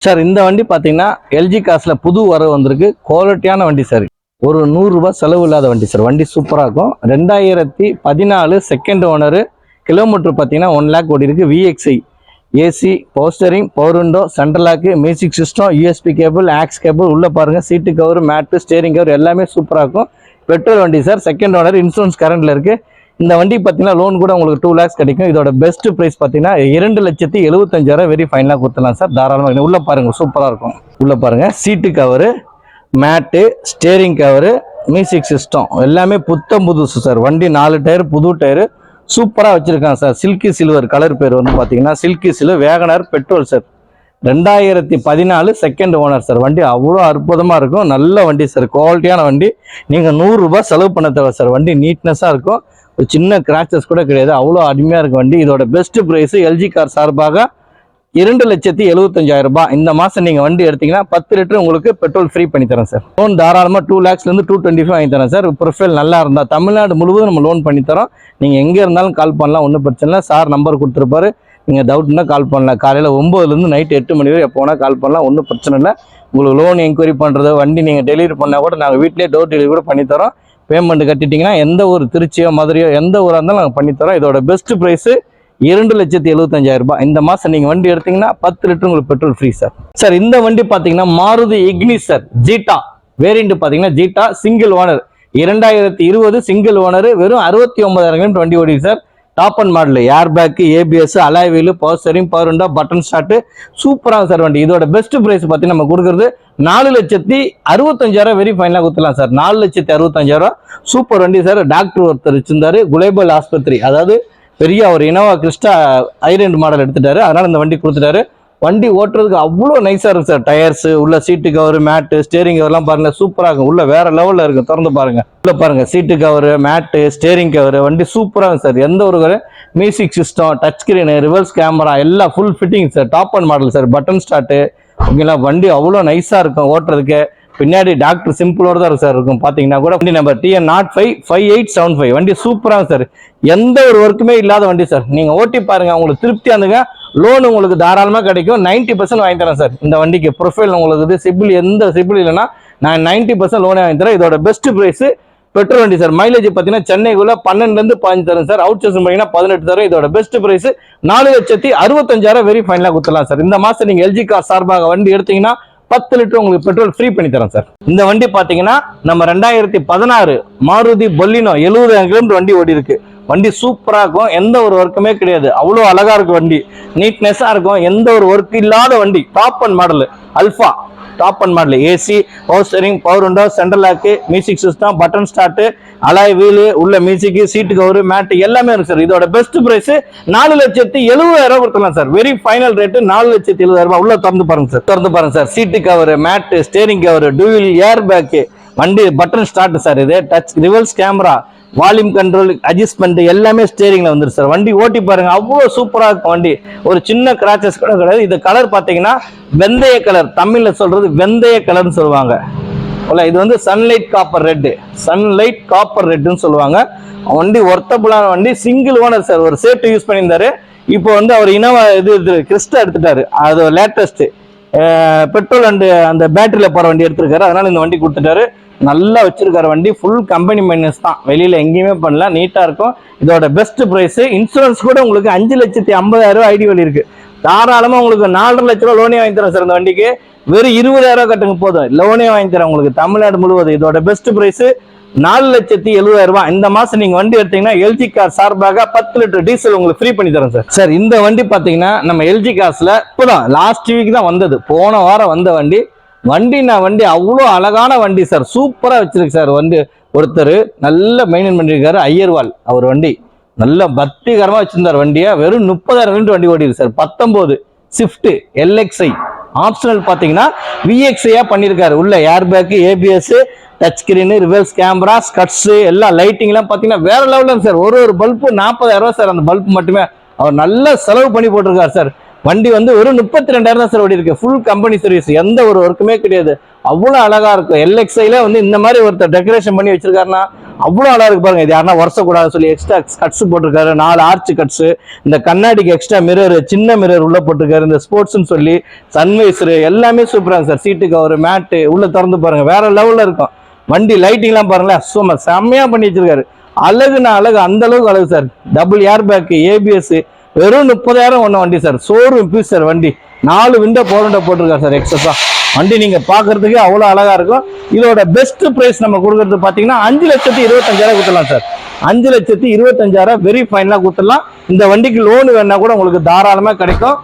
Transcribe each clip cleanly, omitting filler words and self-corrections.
Sir இந்த வண்டி பார்த்தீங்கன்னா எல்ஜி காசில் புது வரவு வந்திருக்கு. குவாலிட்டியான வண்டி சார். ஒரு 100 ரூபாய் செலவு இல்லாத வண்டி சார். வண்டி சூப்பராக இருக்கும். 2014 செகண்ட் ஓனரு. கிலோமீட்டர் பார்த்தீங்கன்னா 1 லேக் ஓடி இருக்கு. VXI AC, power steering, power window, central lock, music system, USB cable, aux cable, உள்ளே பாருங்கள் seat cover, mat, steering cover எல்லாமே சூப்பராக இருக்கும். பெட்ரோல் வண்டி சார். Second owner. இன்சூரன்ஸ் கரண்டில் இருக்குது. இந்த வண்டி பார்த்தீங்கன்னா லோன் கூட உங்களுக்கு 2 lakhs கிடைக்கும். இதோட பெஸ்ட் ப்ரைஸ் பார்த்தீங்கன்னா 2,75,000 வெரி ஃபைனலாக கொடுத்துலாம் சார். தாராளமாக உள்ளே பாருங்கள் சூப்பராக இருக்கும். உள்ளே பாருங்கள் சீட்டு cover, mat, steering cover, music system எல்லாமே புத்தம் புதுசு சார். வண்டி 4 டயர் புது டயரு சூப்பராக வச்சுருக்காங்க சார். சில்கி சில்வர் கலர் பேர் வந்து பார்த்தீங்கன்னா silky silver Wagon R petrol sir. 2014 second owner sir. வண்டி அவ்வளோ அற்புதமாக இருக்கும். நல்ல வண்டி சார். குவாலிட்டியான வண்டி. நீங்கள் 100 ரூபாய் செலவு பண்ண தேவை சார். வண்டி நீட்னஸாக இருக்கும். ஒரு சின்ன கிராச்சஸ் கூட கிடையாது. அவ்வளோ அருமையாக இருக்கும் வண்டி. இதோட பெஸ்ட் ப்ரைஸ் எல்ஜி கார் சார்பாக 2,75,000 ரூபாய். இந்த மாதம் நீங்கள் வண்டி எடுத்தீங்கன்னா 10 லிட்டர் உங்களுக்கு பெட்ரோல் ஃப்ரீ பண்ணி தரேன் சார். லோன் தாராளமாக 2 lakhsலேருந்து 225 வாங்கி தரேன் சார். ப்ரொஃபைல் நல்லா இருந்தால் தமிழ்நாடு முழுவதும் நம்ம லோன் பண்ணி தரோம். நீங்கள் எங்கே இருந்தாலும் கால் பண்ணலாம், ஒன்றும் பிரச்சனை இல்லை. சார் நம்பர் கொடுத்துருப்பாரு. நீங்கள் டவுட்னா கால் பண்ணலாம். காலையில் 9லேருந்து நைட்டு 8 மணி வரை எப்போ வேணால் கால் பண்ணலாம், ஒன்றும் பிரச்சனை இல்லை. உங்களுக்கு லோன் என்கொயரி பண்ணுறது, வண்டி நீங்கள் டெலிவரி பண்ணால் கூட நாங்கள் வீட்டிலே டோர் டெலிவரி கூட பண்ணித்தரோம். பேமெண்ட் கட்டிட்டிங்கன்னா எந்த ஒரு திருச்சியோ மதுரையோ எந்த ஊராக இருந்தாலும் நாங்கள் பண்ணித்தரோம். இதோட பெஸ்ட் ப்ரைஸு 2,75,000 ரூபாய். இந்த மாதம் நீங்கள் வண்டி எடுத்தீங்கன்னா 10 லிட்டர் உங்களுக்கு பெட்ரோல் ஃப்ரீ சார். சார் இந்த வண்டி பார்த்தீங்கன்னா Maruti Ignis sir. Zeta variant பார்த்தீங்கன்னா Zeta single owner. 2020 single owner. வெறும் 69,000 வண்டி ஓடி sir. Top and model, airbag, ABS, alloy wheel, power steering, power window, button start சூப்பராக சார் வண்டி. இதோட பெஸ்ட் ப்ரைஸ் பார்த்தீங்கன்னா நம்ம கொடுக்குறது 4,65,000 வெரி ஃபைனலாக கொடுத்துலாம் சார். 4,65,000 சூப்பர் வண்டி சார். டாக்டர் ஒருத்தர் வச்சிருந்தாரு குளோபல் ஆஸ்பத்திரி, அதாவது பெரிய ஒரு இனோவா கிறிஸ்டா ஐலண்ட் மாடல் எடுத்துட்டாரு. அதனால இந்த வண்டி கொடுத்துட்டாரு. வண்டி ஓட்டுறதுக்கு அவ்வளோ நைஸாக இருக்கும் சார். டயர்ஸ் உள்ள, சீட்டு கவர், மேட்டு, ஸ்டேரிங் கவர்லாம் பாருங்க சூப்பராக இருக்கும். உள்ள வேற லெவலில் இருக்கும். திறந்து பாருங்க. உள்ள பாருங்க seat cover, mat, steering cover வண்டி சூப்பராக இருக்கும் சார். எந்த ஒரு music system, touch screen, reverse camera எல்லாம் full fitting sir. Top and model sir. Button start ஓகேங்களா. வண்டி அவ்வளோ நைஸாக இருக்கும் ஓட்டுறதுக்கு. பின்னாடி டாக்டர் சிம்பிளோட தான் சார் இருக்கும். பார்த்தீங்கன்னா கூட வண்டி நம்பர் TN055875 வண்டி சூப்பராக சார். எந்த ஒரு ஒர்க்குமே இல்லாத வண்டி சார். நீங்கள் ஓட்டி பாருங்க, உங்களுக்கு திருப்தியாக இருந்துங்க. லோன் உங்களுக்கு தாராளமாக கிடைக்கும். 90% வாங்கி தரேன் சார். இந்த வண்டிக்கு ப்ரொஃபைல் உங்களுக்கு சிபில் எந்த சிபில் இல்லைன்னா நான் 90% லோனே வாங்கி தரேன். இதோட பெஸ்ட் ப்ரைஸ் பெட்ரோல் வண்டி சார். மைலேஜ் பார்த்தீங்கன்னா சென்னைக்குள்ள 12லேருந்து 15 தரும் சார். அவுட் சோர்ஸ் பார்த்தீங்கன்னா 18 தரும். இதோட பெஸ்ட் ப்ரைஸ் 4,65,000 வெரி ஃபைனலாக கொடுத்துலாம் சார். இந்த மாதம் நீங்கள் எல்ஜி கார் சார்பாக வண்டி எடுத்தீங்கன்னா 10 லிட்டர் உங்களுக்கு பெட்ரோல் ஃப்ரீ பண்ணி தரேன் சார். இந்த வண்டி பார்த்தீங்கன்னா நம்ம 2016 மாருதி பொலினோ 70,000 கிலோமீட்டர் வண்டி ஓடி இருக்கு. வண்டி சூப்பராக இருக்கும். எந்த ஒரு ஒர்க்குமே கிடையாது. அவ்வளோ அழகா இருக்கும் வண்டி. நீட்னஸாக இருக்கும். எந்த ஒரு ஒர்க் இல்லாத வண்டி. Top and model alpha top and model. AC, power steering, power window, central lock, music system, button start, alloy wheel, உள்ள மியூசிக், சீட்டு கவர், மேட் எல்லாமே இருக்கு சார். இதோட பெஸ்ட் பிரைஸ் 4,70,000 கொடுக்கலாம் சார். Very final rate 4,70,000. உள்ள திறந்து பாருங்க sir. திறந்து பாருங்க sir. Seat cover, mat, steering cover, dual airbag, வண்டி பட்டன் ஸ்டார்ட் சார். இது touch reverse camera, volume control, adjustment எல்லாமே ஸ்டேரிங்ல வந்துரு சார். வண்டி ஓட்டி பாருங்க, அவ்வளோ சூப்பரா இருக்கும் வண்டி. ஒரு சின்ன கிராச்சஸ் கூட கிடையாது. இது கலர் பாத்தீங்கன்னா வெந்தய கலர். தமிழ்ல சொல்றது வெந்தய கலர்னு சொல்லுவாங்க. இது வந்து sunlight copper red, sunlight copper ரெட்னு சொல்லுவாங்க. வண்டி ஒர்த்தபுளான வண்டி. Single owner sir. ஒரு சேட்டு யூஸ் பண்ணியிருந்தாரு. இப்போ வந்து அவர் இனோவா இது கிறிஸ்டா எடுத்துட்டாரு. அது லேட்டஸ்ட் பெட்ரோல் அண்ட் அந்த பேட்டரியில போற வண்டி எடுத்திருக்காரு. அதனால இந்த வண்டி கொடுத்துட்டாரு. நல்லா வச்சிருக்காரு வண்டி. ஃபுல் கம்பெனி மைனஸ் தான். வெளியில எங்கேயுமே பண்ணல. நீட்டா இருக்கும். இதோட பெஸ்ட் பிரைஸ் இன்சூரன்ஸ் கூட உங்களுக்கு 5,50,000 ஐடி வழி இருக்கு. தாராளமா உங்களுக்கு 4,50,000 ரூபாய் லோனே வாங்கி தரேன் சார். இந்த வண்டிக்கு வெறும் 20,000 கட்டுங்க போதும். லோனே வாங்கி தரேன் உங்களுக்கு தமிழ்நாடு முழுவதும். இதோட பெஸ்ட் பிரைஸ் 4,70,000 இந்த மாசம் நீங்க வண்டி எடுத்தீங்கன்னா எல்ஜி கார் சார்பாக 10 லிட்டர் டீசல் உங்களுக்கு ஃப்ரீ பண்ணி தரேன் சார். சார் இந்த வண்டி பாத்தீங்கன்னா நம்ம எல்ஜி கார்ஸ்ல இப்பதான் லாஸ்ட் வீக் தான் வந்தது. போன வாரம் வந்த வண்டி. வண்டி அவ்வளோ அழகான வண்டி சார். சூப்பரா வச்சிருக்கு சார். வண்டி ஒருத்தர் நல்ல மெயின்டைன் பண்ணிருக்காரு. ஐயர்வால் அவர் வண்டி நல்ல பக்திகரமா வச்சிருந்தார் வண்டியை. வெறும் 30,000 வண்டி ஓடிருக்கு சார். 19 ஸ்விஃப்ட் LXI ஆப்ஷனல் பாத்தீங்கன்னா விஎக்ஸ்ஐயா பண்ணிருக்காரு. உள்ள air back, ABS, touch screen, reverse camera, ஸ்கட்ஸ் எல்லாம் லைட்டிங் எல்லாம் பாத்தீங்கன்னா வேற லெவலில் சார். ஒரு பல்பு 40,000 சார். அந்த பல்பு மட்டுமே அவர் நல்ல செலவு பண்ணி போட்டிருக்காரு சார். வண்டி வந்து வெறும் 32,000 தான் சார் ஓடி இருக்கு. ஃபுல் கம்பெனி சர்வீஸ், எந்த ஒரு ஒர்க்குமே கிடையாது. அவ்வளோ அழகா இருக்கும். எல்எக்ஸ்ஐல வந்து இந்த மாதிரி ஒருத்தர் டெக்கரேஷன் பண்ணி வச்சிருக்காருன்னா அவ்வளோ அழகா இருக்கு பாருங்க. இது யாருன்னா வருஷக்கூடாது சொல்லி எக்ஸ்ட்ரா கட்ஸ் போட்டிருக்காரு, 4 ஆர்ச் கட்ஸ், இந்த கண்ணாடிக்கு எக்ஸ்ட்ரா மிரர், சின்ன மிரர் உள்ள போட்டிருக்காரு, இந்த ஸ்போர்ட்ஸ்னு சொல்லி சன்வைசர் எல்லாமே சூப்பராக சார். சீட்டு கவர், மேட்டு உள்ள திறந்து பாருங்க, வேற லெவல்ல இருக்கும். வண்டி லைட்டிங்லாம் பாருங்களேன், சும்மா செம்மையா பண்ணி வச்சிருக்காரு. அழகுனா அழகு, அந்த அளவுக்கு அழகு sir. Double air bag, ABS, வெறும் 30,000 ஒன்று வண்டி சார். Showroom piece sir. வண்டி 4 விண்டோ போர்ண்டோ போட்டிருக்காரு சார் எக்ஸஸா. வண்டி நீங்க பாக்குறதுக்கு அவ்வளவு அழகா இருக்கும். இதோட பெஸ்ட் பிரைஸ் நம்ம கொடுக்கறது பாத்தீங்கன்னா 5,25,000 கொடுத்துடலாம் சார். 5,25,000 வெரி ஃபைனலா கொடுத்துடலாம். இந்த வண்டிக்கு லோன் வேணா கூட உங்களுக்கு தாராளமா கிடைக்கும்.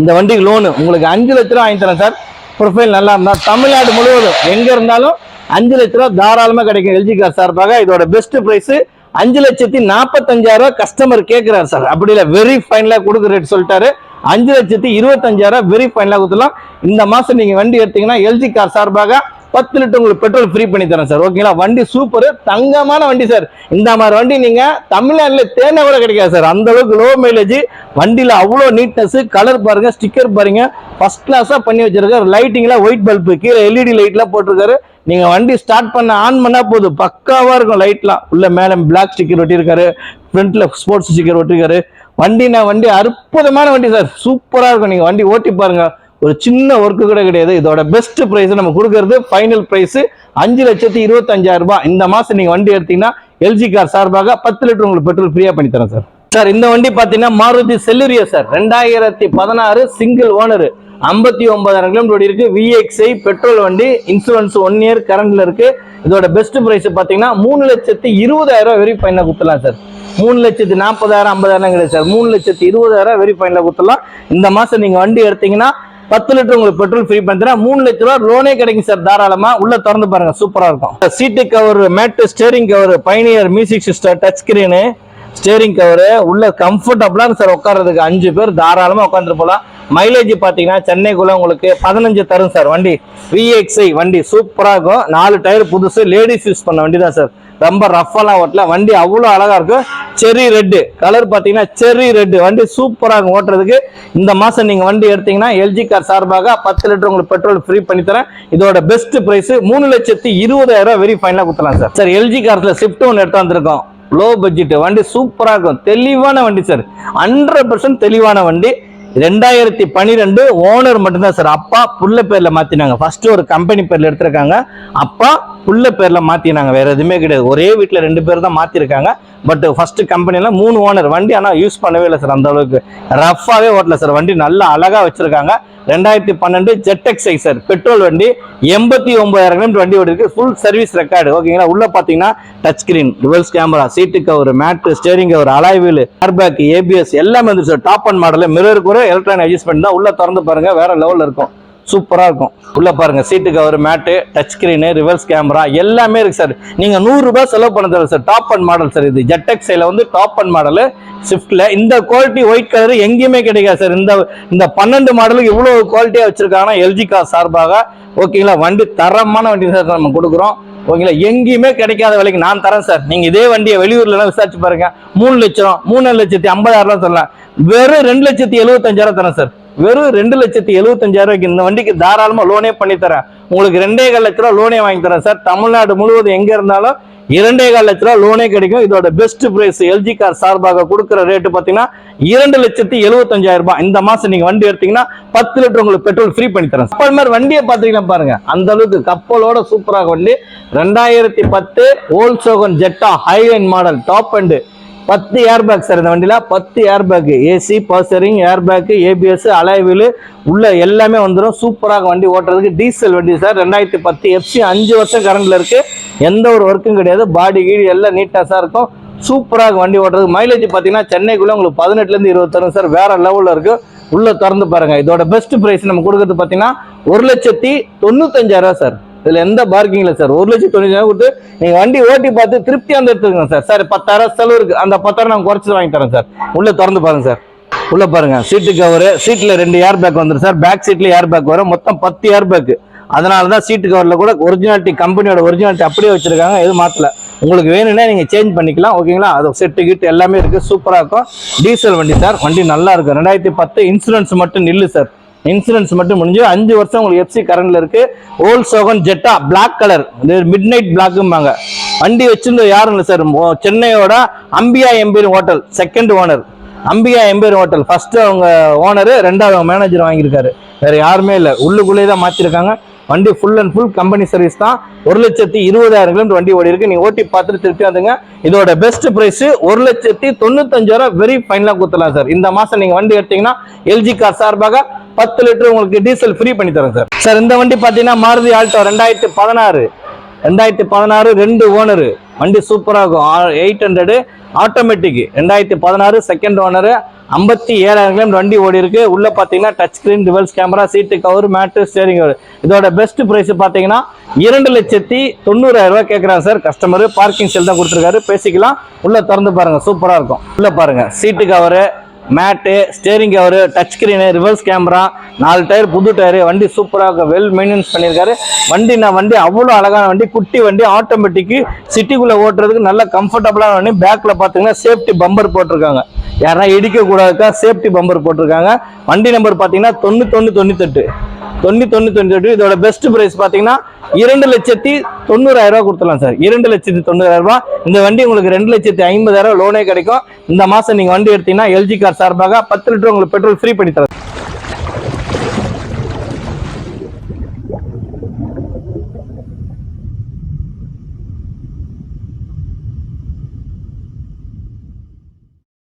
இந்த வண்டிக்கு லோனு உங்களுக்கு 5 லட்ச ரூபா வாங்கி தரேன் சார். ப்ரொஃபைல் நல்லா இருந்தா தமிழ்நாடு முழுவதும் எங்க இருந்தாலும் 5 லட்ச ரூபா தாராளமா கிடைக்கும் எல்ஜி கார் சார்பாக. இதோட பெஸ்ட் பிரைஸ் 5,45,000 கஸ்டமர் கேட்கிறாரு சார். அப்படி இல்லை, வெரி ஃபைனலா கொடுக்குற ரேட் சொல்லிட்டாரு. 5,25,000 வெரி ஃபைனலா கொடுத்துலாம். இந்த மாசம் நீங்க வண்டி எடுத்தீங்கன்னா எல்ஜி கார் சார்பாக 10 லிட்டர் உங்களுக்கு பெட்ரோல் ஃப்ரீ பண்ணி தரேன் சார். ஓகேங்களா? வண்டி சூப்பர், தங்கமான வண்டி சார். இந்த மாதிரி வண்டி நீங்க தமிழ்நாட்டுல தேனை கூட கிடைக்காது சார். அந்த அளவுக்கு லோ மைலேஜ். வண்டியில அவ்வளோ நீட்னஸ், கலர் பாருங்க, ஸ்டிக்கர் பாருங்க, ஃபர்ஸ்ட் கிளாஸா பண்ணி வச்சிருக்காரு. லைட்டிங்ல ஒயிட் பல்பு, கீழே எல்இடி லைட்லாம் போட்டிருக்காரு. நீங்க வண்டி ஸ்டார்ட் பண்ண ஆன் பண்ணா போதும், பக்காவா இருக்கும் லைட்லாம். உள்ள மேல பிளாக் ஸ்டிக்கர் ஒட்டியிருக்காரு, ஃப்ரண்ட்ல ஸ்போர்ட்ஸ் ஸ்டிக்கர் ஒட்டிருக்காரு. வண்டி அற்புதமான வண்டி சார். சூப்பரா இருக்கும். நீங்க வண்டி ஓட்டி பாருங்க, ஒரு சின்ன ஒர்க்கு கூட கிடையாது. இதோட பெஸ்ட் பிரைஸ் நம்ம கொடுக்கறது ஃபைனல் பிரைஸ் 5,25,000. இந்த மாசம் நீங்க வண்டி எடுத்தீங்கன்னா எல்ஜி கார் சார்பாக 10 லிட்டர் உங்களுக்கு பெட்ரோல் ஃப்ரீயா பண்ணி தரேன் சார். சார் இந்த வண்டி பாத்தீங்கன்னா Maruti Celerio sir. 2016 single owner, 59,000 kilometre இருக்கு. விஎக்ஸ்ஐ பெட்ரோல் வண்டி, இன்சூரன்ஸ் 1 இயர் கரண்ட்ல இருக்கு. இதோட பெஸ்ட் பிரைஸ் பாத்தீங்கன்னா 3,20,000 வெரி ஃபைனலா கொடுத்துலாம் சார். 3,40,000 50,000 கிடையாது சார். 3,20,000 வெரி ஃபைனலா கொடுத்துலாம். இந்த மாசம் நீங்க வண்டி எடுத்தீங்கன்னா 10 லிட்டர் உங்களுக்கு பெட்ரோல் ஃப்ரீ பண்ணுறேன். 3 லட்ச ரூபா லோனே கிடைக்கும் சார் தாராளமா. உள்ள திறந்து பாருங்க, சூப்பரா இருக்கும். Seat cover, mat, steering cover, Pioneer music system, touch screen, steering cover உள்ள கம்ஃபர்டபுளா சார். உட்கார்றதுக்கு 5 பேர் தாராளமா உட்காந்துட்டு போலாம். மைலேஜ் பாத்தீங்கன்னா சென்னைக்குள்ள உங்களுக்கு 15 தரும் சார். வண்டி விஎக்ஸ்ஐ வண்டி சூப்பரா இருக்கும். 4 டயர் புதுசு, லேடிஸ் யூஸ் பண்ண வண்டி தான் சார். ரொம்ப ரஃபெல்லாம் ஓட்டல. வண்டி அவ்வளோ அழகா இருக்கும். செரி ரெட் கலர் பாத்தீங்கன்னா, செரி ரெட் வண்டி சூப்பரா இருக்கும் ஓட்டுறதுக்கு. இந்த மாசம் நீங்க வண்டி எடுத்தீங்கன்னா எல்ஜி கார் சார்பாக 10 லிட்டர் உங்களுக்கு பெட்ரோல் ஃப்ரீ பண்ணி தரேன். இதோட பெஸ்ட் பிரைஸ் 3,20,000 வெரி ஃபைனலா கொடுத்தலாம் சார். சார் எல்ஜி கார்ல ஸ்விஃப்ட் ஒன்று எடுத்து வந்திருக்கோம். லோ பட்ஜெட் வண்டி சூப்பரா இருக்கும். தெளிவான வண்டி சார். 100% தெளிவான வண்டி. 2012 ஓனர் மட்டும்தான் சார். அப்பா புள்ள பேர்ல மாத்தினாங்க. ஃபர்ஸ்ட் ஒரு கம்பெனி பேர்ல எடுத்திருக்காங்க, அப்பா புள்ள பேர்ல மாத்தினாங்க. வேற எதுவுமே கிடையாது. ஒரே வீட்டுல 2 பேர் தான் மாத்திருக்காங்க. பட் ஃபர்ஸ்ட் கம்பெனில 3 ஓனர். வண்டி ஆனா யூஸ் பண்ணவே இல்லை சார். அந்த அளவுக்கு ரஃபாவே ஓட்டல சார். வண்டி நல்லா அழகா வச்சிருக்காங்க. 2012 ஜெட்எக்ஸ்ஐ சார். பெட்ரோல் வண்டி, 89,000 கிலோமீட்டர் வண்டி ஓடி இருக்கு. Full service record. ஓகேங்களா? உள்ள பாத்தீங்கன்னா touch screen, reverse camera, seat cover, mat, steering cover, alloy wheel, air bag, ABS எல்லாமே வந்து sir. Top and model. Mirror கூட எலக்ட்ரானிக் அட்ஜஸ்ட்மெண்ட் தான். உள்ள திறந்து பாருங்க, வேற லெவல்ல இருக்கும். சூப்பரா இருக்கும். உள்ள பாருங்க, சீட்டு கவர், மேட்டு, டச் ஸ்கிரீனு, ரிவர்ஸ் கேமரா எல்லாமே இருக்கு சார். நீங்க 100 ரூபாய் செலவு பண்ண தேவை sir. Top and model sir. இது ஜெட்எக்ஸ்ஐல வந்து டாப் அண்ட் மாடல். ஸ்விஃப்ட்ல இந்த குவாலிட்டி ஒயிட் கலர் எங்கேயுமே கிடைக்காது சார். இந்த 12 மாடலுக்கு இவ்வளவு குவாலிட்டியா வச்சிருக்காங்கன்னா எல்ஜி கார் சார்பாக. ஓகேங்களா? வண்டி தரமான வண்டி சார் நம்ம கொடுக்குறோம். ஓகேங்களா? எங்கேயுமே கிடைக்காத விலைக்கு நான் தரேன் சார். நீங்க இதே வண்டியை வெளியூர்ல எல்லாம் விசாரிச்சு பாருங்க. 3 லட்சம், 3,50,000 சொல்லலாம். வெறும் 2,75,000 தரேன் சார். வெறும் 2,75,000 இந்த வண்டிக்கு தாராளமா லோனே பண்ணி தரேன். உங்களுக்கு 2,15 லட்ச ரூபா லோனே வாங்கி தரேன் சார். தமிழ்நாடு முழுவதும் எங்க இருந்தாலும் 2,15 லட்ச ரூபா லோனே கிடைக்கும். இதோட பெஸ்ட் பிரைஸ் எல்ஜி கார் சார்பாக கொடுக்குற ரேட்டு பாத்தீங்கன்னா 2,75,000. இந்த மாசம் நீங்க வண்டி எடுத்தீங்கன்னா 10 லிட்டர் உங்களுக்கு பெட்ரோல் ஃப்ரீ பண்ணி தரேன். கப்பல் மாதிரி வண்டியை பாத்தீங்கன்னா பாருங்க, அந்த அளவுக்கு கப்பலோட சூப்பராக வண்டி. 2010 Volkswagen Jetta Highline model, top and 10 air bag sir. இந்த வண்டியில 10 air bag, AC, power steering, air back, ABS, alloy wheel உள்ள எல்லாமே வந்துடும். சூப்பராக வண்டி ஓட்டுறதுக்கு. டீசல் வண்டி சார். 2010 எஃப்சி 5 வருஷம் கரண்ட்ல இருக்கு. எந்த ஒரு ஒர்க்கும் கிடையாது. பாடி கீடி எல்லாம் நீட்டாக இருக்கும். சூப்பராக வண்டி ஓட்டுறதுக்கு. மைலேஜ் பார்த்தீங்கன்னா சென்னைக்குள்ள உங்களுக்கு 18 இருந்து 20 தரும் சார். வேற லெவலில் இருக்கு. உள்ள திறந்து பாருங்க. இதோட பெஸ்ட் பிரைஸ் நம்ம கொடுக்கறது பார்த்தீங்கன்னா 1,95,000 சார். இதுல எந்த பார்க்கிங் இல்லை சார். 1,95,000 கொடுத்து நீங்க வண்டி ஓட்டி பார்த்து திருப்தியா வந்து எடுத்துக்கோங்க சார். சார் 10,000 செலவு இருக்கு, அந்த 10,000 நான் குறைச்சு வாங்கி தரேன் சார். உள்ள திறந்து பாருங்க சார். உள்ள பாருங்க, சீட்டு கவர், சீட்ல 2 ஏர் பேக் வந்துடும் சார். பேக் சீட்ல ஏர் பேக் வரும். மொத்தம் 10 ஏர் பேக். அதனாலதான் சீட்டு கவர்ல கூட ஒரிஜினாலிட்டி, கம்பெனியோட ஒரிஜினாலிட்டி அப்படியே வச்சிருக்காங்க. எதுவும் மாத்தல. உங்களுக்கு வேணும்னா நீங்கள் சேஞ்ச் பண்ணிக்கலாம். ஓகேங்களா, அது செட்டு கிட்டு எல்லாமே இருக்குது, சூப்பராக இருக்கும். டீசல் வண்டி சார், வண்டி நல்லா இருக்கும். 2010 இன்சூரன்ஸ் மட்டும் நில்லு சார், இன்சூரன்ஸ் மட்டும் முடிஞ்சு 5 வருஷம் உங்களுக்கு எஃப்சி கரண்ட்ல இருக்கு. Volkswagen Jetta black colour, midnight பிளாக்கும்பாங்க. வண்டி வச்சிருந்தது யாரும் இல்லை சார், சென்னையோட Ambika Empire Hotel second owner. Ambika Empire Hotel first அவங்க ஓனரு, ரெண்டாவது அவங்க மேனேஜர் வாங்கியிருக்காரு. வேற யாருமே இல்லை, உள்ளுக்குள்ளேயே தான் மாற்றிருக்காங்க. வண்டி full and full company service தான். 1,20,000 கிலோமீட்டர் வண்டி ஓடி இருக்கு. நீங்க ஓட்டி பார்த்துட்டு திருப்பி வந்துங்க. இதோட பெஸ்ட் பிரைஸ் 1,95,000 வெரி ஃபைனலா கொடுத்துலாம் சார். இந்த மாசம் நீங்க வண்டி எடுத்தீங்கன்னா எல்ஜி கார் சார்பாக 10 லிட்டர் உங்களுக்கு டீசல் ஃப்ரீ பண்ணி தரேன் சார். சார் இந்த வண்டி பாத்தீங்கன்னா மாருதி ஆல்டோ 2016 2 ஓனரு. வண்டி சூப்பரா இருக்கும். 800 ஆட்டோமேட்டிக் 2016 செகண்ட் ஓனர். 57,000 கிலோமீட்டர் வண்டி ஓடி இருக்கு. உள்ள பாத்தீங்கன்னா touch screen, reverse camera, seat cover, mat, steering cover. இதோட பெஸ்ட் பிரைஸ் பாத்தீங்கன்னா 2,90,000 கேட்கறாங்க சார் கஸ்டமர். பார்க்கிங் செல் தான் கொடுத்துருக்காரு, பேசிக்கலாம். உள்ள திறந்து பாருங்க, சூப்பரா இருக்கும். உள்ள பாருங்க, seat cover, mat, steering cover, touch screen, reverse camera, 4 tyre புது டயரு. வண்டி சூப்பராக வெல் மெயின்டெனன்ஸ் பண்ணியிருக்காரு. வண்டி அவ்வளோ அழகான வண்டி, குட்டி வண்டி, ஆட்டோமேட்டிக், சிட்டிக்குள்ளே ஓட்டுறதுக்கு நல்ல கம்ஃபர்டபுளான வண்டி. பேக்கில் பார்த்தீங்கன்னா சேஃப்டி பம்பர் போட்டிருக்காங்க, யாரா இடிக்க கூடாதுக்கா சேஃப்டி பம்பர் போட்டிருக்காங்க. வண்டி நம்பர் பார்த்தீங்கன்னா 9198. இதோட பெஸ்ட் பிரைஸ் பார்த்தீங்கன்னா 2,90,000 கொடுத்துலாம் சார். 2,90,000. இந்த வண்டி உங்களுக்கு 2,50,000 லோனே கிடைக்கும். இந்த மாசம் நீங்க வண்டி எடுத்தீங்கன்னா எல்ஜி கார் சார்பாக 10 லிட்டர் உங்களுக்கு பெட்ரோல் ஃப்ரீ பண்ணி தரேன்.